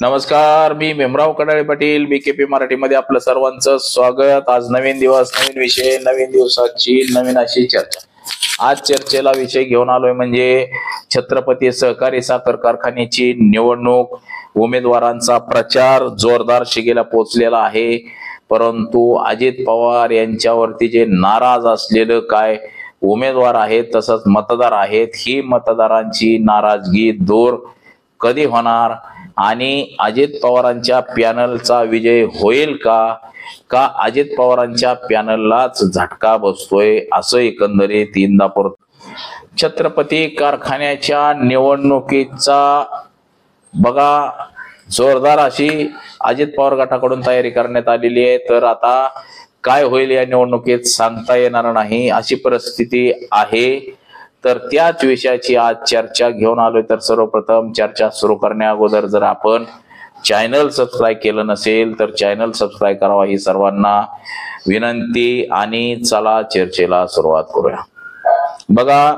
नमस्कार, मी भीमराव कडाळे पाटील, बीकेपी मराठीमध्ये आपलं सर्वांचं स्वागत। आज नवीन दिवस, नवीन विषय, नवीन दिवसाची नवीन अशी चर्चा। आज चर्चेला विषय घेऊन आलोय म्हणजे छत्रपती सहकारी साखर कारखान्याची निवडणूक। उमेदवारांचा प्रचार जोरदार शिगेला पोहोचलेला आहे, परंतु अजित पवार यांच्यावरती जे नाराज असलेलं काय उमेदवार आहेत तसंच मतदार आहेत, ही मतदारांची नाराजगी दूर कधी होणार आणि अजित पवारांच्या पॅनलचा विजय होईल का अजित पवारांच्या पॅनललाच झटका बसतोय, असं एकंदरीत इंदापूर छत्रपती कारखान्याच्या निवडणुकीचा बघा जोरदार अशी अजित पवार गटाकडून तयारी करण्यात आलेली आहे। तर आता काय होईल या निवडणुकीत सांगता येणार नाही अशी परिस्थिती आहे। तर त्याच विषयाची आज चर्चा घेऊन आलोय। तर सर्वप्रथम चर्चा सुरू करण्या अगोदर जर आपण चॅनल सबस्क्राईब केलं नसेल तर चॅनल सबस्क्राईब करावा ही सर्वांना विनंती। आणि चला चर्चेला सुरुवात करूया। बघा,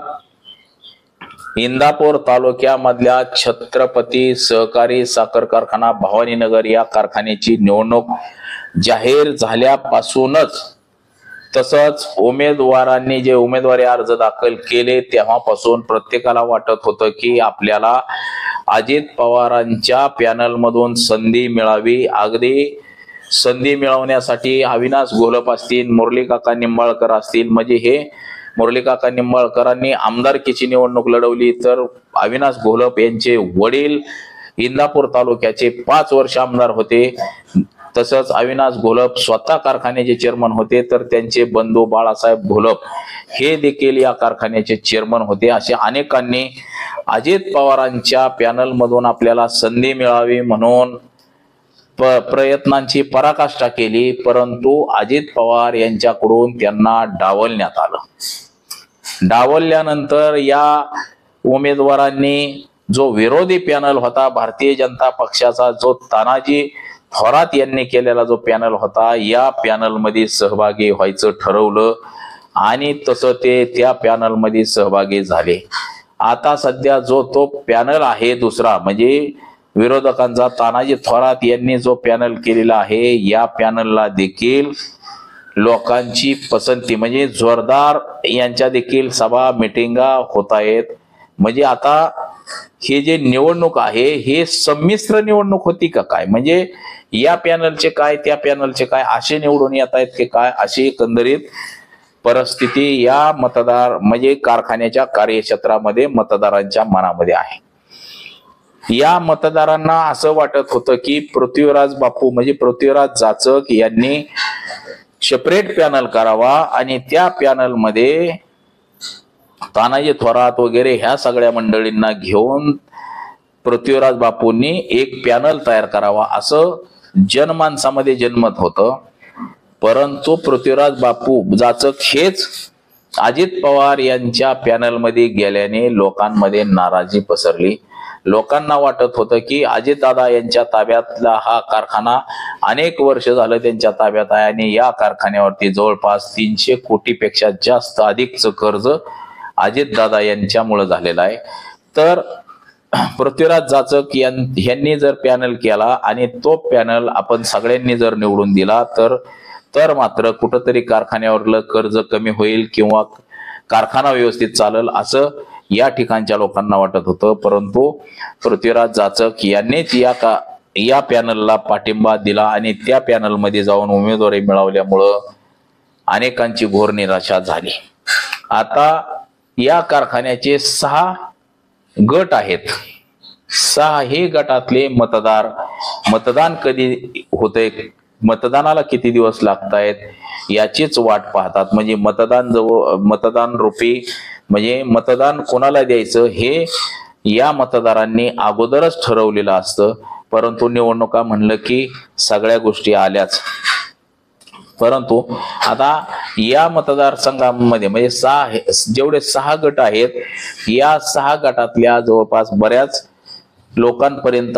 इंदापूर तालुक्यामधल्या छत्रपती सहकारी साखर कारखाना भवानीनगर या कारखान्याची निवडणूक जाहीर झाल्यापासूनच तसंच उमेदवारांनी जे उमेदवारी अर्ज दाखल केले तेव्हापासून प्रत्येकाला वाटत होतं की आपल्याला अजित पवारांच्या पॅनल मधून संधी मिळावी। अगदी संधी मिळवण्यासाठी अविनाश घोलप असतील, मुरली काका निंबाळकर असतील, म्हणजे हे मुरली काका निंबाळकरांनी आमदारकीची निवडणूक लढवली तर अविनाश घोलप यांचे वडील इंदापूर तालुक्याचे 5 वर्ष आमदार होते। तसंच अविनाश घोलप स्वतः कारखान्याचे चेअरमन होते, तर त्यांचे बंधू बाळासाहेब घोलप हे देखील या कारखान्याचे चेअरमन होते। असे अनेकांनी अजित पवारांच्या पॅनल मधून आपल्याला संधी मिळावी म्हणून प्रयत्नांची पराकाष्ठा केली, परंतु अजित पवार यांच्याकडून त्यांना डावलण्यात आलं। डावलल्यानंतर या उमेदवारांनी जो विरोधी पॅनल होता भारतीय जनता पक्षाचा, जो तानाजी थोरात यांनी केलेला जो पॅनल होता, या पॅनल मध्ये सहभागी व्हायचं ठरवलं आणि तसं ते त्या पॅनल मध्ये सहभागी झाले। आता सध्या जो तो पॅनल आहे दुसरा म्हणजे विरोधकांचा, तानाजी थोरात यांनी जो पॅनल केलेला आहे, या पॅनलला देखील लोकांची पसंती म्हणजे जोरदार यांच्या देखील सभा मिटिंगा होत आहेत। म्हणजे आता हे जे निवडणूक आहे हे संमिश्र निवडणूक होती का काय, म्हणजे या पॅनलचे काय त्या पॅनलचे काय असे निवडून येत आहेत की काय, अशी एकंदरीत परिस्थिती या मतदार म्हणजे कारखान्याच्या कार्यक्षेत्रामध्ये मतदारांच्या मनामध्ये आहे। या मतदारांना असं वाटत होतं की पृथ्वीराज बापू म्हणजे पृथ्वीराज जाचक यांनी सेपरेट पॅनल करावा आणि त्या पॅनल मध्ये तानाजी थोरात वगैरे ह्या सगळ्या मंडळींना घेऊन पृथ्वीराज बापूंनी एक पॅनल तयार करावा असं जनमानसामध्ये जनमत होतं। परंतु पृथ्वीराज बापू जाचक हेच अजित पवार यांच्या पॅनल मध्ये गेल्याने लोकांमध्ये नाराजी पसरली। लोकांना वाटत होतं की अजितदादा यांच्या ताब्यातला हा कारखाना अनेक वर्ष झालं त्यांच्या ताब्यात आहे आणि या कारखान्यावरती जवळपास 300 कोटीपेक्षा जास्त अधिकचं कर्ज अजितदादा यांच्यामुळे झालेलं आहे। तर पृथ्वीराज जाचक यांनी जर पॅनल केला आणि तो पॅनल आपण सगळ्यांनी जर निवडून दिला तर मात्र कुठंतरी कारखान्यावरलं कर्ज कमी होईल किंवा कारखाना व्यवस्थित चालेल असं या ठिकाणच्या लोकांना वाटत होतं। परंतु पृथ्वीराज जाचक यांनीच या पॅनलला पाठिंबा दिला आणि त्या पॅनल मध्ये जाऊन उमेदवारी मिळवल्यामुळं अनेकांची घोर निराशा झाली। आता या कारखान्याचे 6 गट आहेत। 6ही गटातले मतदान कधी होते, मतदानाला किती दिवस लागतायत याचीच वाट पाहतात। म्हणजे मतदान रूपी म्हणजे मतदान कोणाला द्यायचं हे या मतदारांनी अगोदरच ठरवलेलं असतं, परंतु निवडणुका म्हणलं की सगळ्या गोष्टी आल्याच। परंतु आता या मतदारसंघामध्ये म्हणजे जेवढे 6 गट आहेत, या 6 गटातल्या जवळपास बऱ्याच लोकांपर्यंत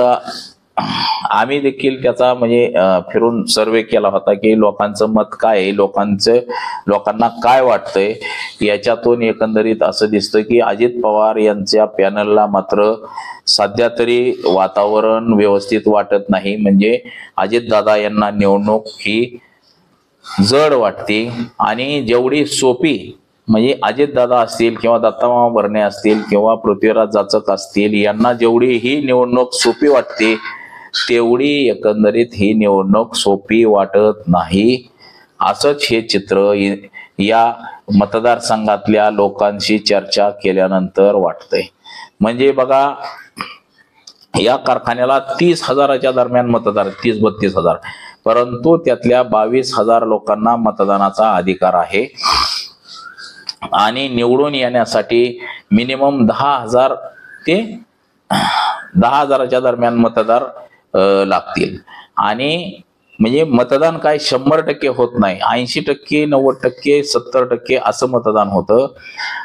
आम्ही देखील त्याचा म्हणजे फिरून सर्वे केला होता की लोकांचं मत काय आहे, लोकांना काय वाटतंय। याच्यातून एकंदरीत असं दिसतं की अजित पवार यांच्या पॅनलला मात्र सध्या तरी वातावरण व्यवस्थित वाटत नाही. म्हणजे अजितदादा यांना निवडणूक ही जड वाटते. आणि जेवढी सोपी म्हणजे अजितदादा असतील किंवा दत्तामामा भरणे असतील किंवा पृथ्वीराज जाचक असतील यांना जेवढी ही निवडणूक सोपी वाटते तेवढी एकंदरीत ही निवडणूक सोपी वाटत नाही. असंच हे चित्र या मतदारसंघातल्या लोकांशी चर्चा केल्यानंतर वाटतंय. म्हणजे बघा, या कारखान्याला 30,000च्या दरम्यान मतदार, 30-32,000, परंतु त्यातल्या 22,000 लोकांना मतदानाचा अधिकार आहे. आणि निवडून येण्यासाठी मिनिमम 10,000 ते 10,000च्या दरम्यान मतदार लागतील. आणि म्हणजे मतदान काय 100% होत नाही, 80%, 90%, 70% असं मतदान होतं.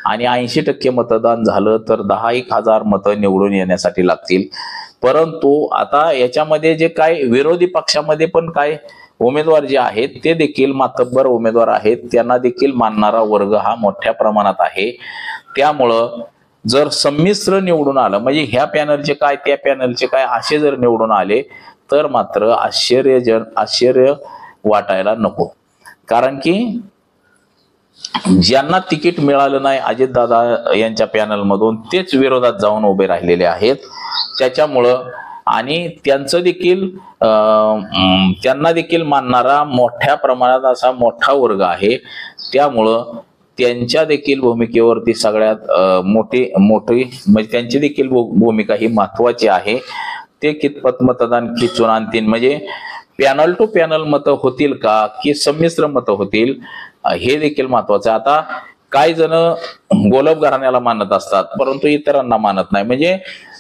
आणि 80% मतदान झालं तर 10,000 मतं निवडून येण्यासाठी लागतील. परंतु आता याच्यामध्ये जे काय विरोधी पक्षामध्ये पण काय उमेदवार जे आहेत ते देखील मातब्बर उमेदवार आहेत, त्यांना देखील मानणारा वर्ग हा मोठ्या प्रमाणात आहे. त्यामुळं जर संमिश्र निवडून आलं म्हणजे ह्या पॅनलचे काय त्या पॅनलचे काय असे जर निवडून आले तर मात्र आश्चर्य वाटायला नको. कारण की ज्यांना तिकीट मिळालं नाही अजितदादा यांच्या पॅनलमधून तेच विरोधात जाऊन उभे राहिलेले आहेत. त्याच्यामुळं आणि त्यांचं देखील त्यांना देखील मानणारा मोठ्या प्रमाणात असा मोठा वर्ग आहे. त्यामुळं त्यांच्या देखील भूमिकेवरती सगळ्यात मोठी म्हणजे त्यांची देखील भूमिका ही महत्वाची आहे. ते कितपत मतदान खिचून आणतील म्हणजे पॅनल टू पॅनल मतं होतील का की संमिश्र मतं होतील हे देखील महत्वाचं आहे. आता काही जण गोलब घराण्याला मानत असतात परंतु इतरांना मानत नाही. म्हणजे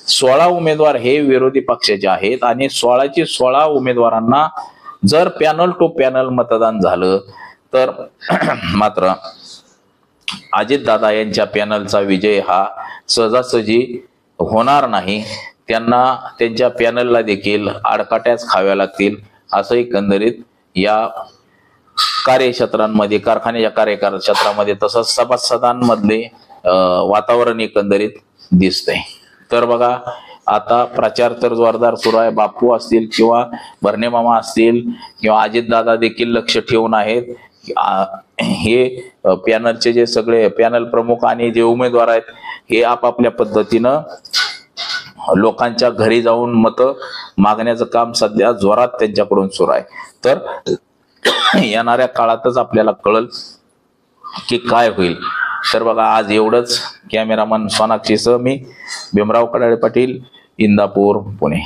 16 उमेदवार हे विरोधी पक्षाचे आहेत आणि 16ची 16 उमेदवारांना जर पॅनल टू पॅनल मतदान झालं तर मात्र अजितदादा यांच्या पॅनलचा विजय हा सहजासहजी होणार नाही. त्यांना त्यांच्या पॅनलला देखील आडकाट्याच खाव्या लागतील असं एकंदरीत या कार्यक्षेत्रांमध्ये कारखान्याच्या कार्यक्षेत्रामध्ये तसंच सभासदांमधले वातावरण एकंदरीत दिसतंय. तर बघा, आता प्रचार तर जोरदार सुरू आहे. बापू असतील किंवा भरणे मामा असतील किंवा अजितदादा देखील लक्ष ठेवून आहेत. हे पॅनलचे जे सगळे पॅनल प्रमुख आणि जे उमेदवार आहेत हे आपापल्या पद्धतीनं लोकांच्या घरी जाऊन मतं मागण्याचं काम सध्या जोरात त्यांच्याकडून सुरू आहे. तर येणाऱ्या काळातच आपल्याला कळेल की काय होईल. तर बघा, आज एवढंच. कॅमेरामन सोनाक्षीसह मी भीमराव कडाळे पाटील, इंदापूर, पुणे.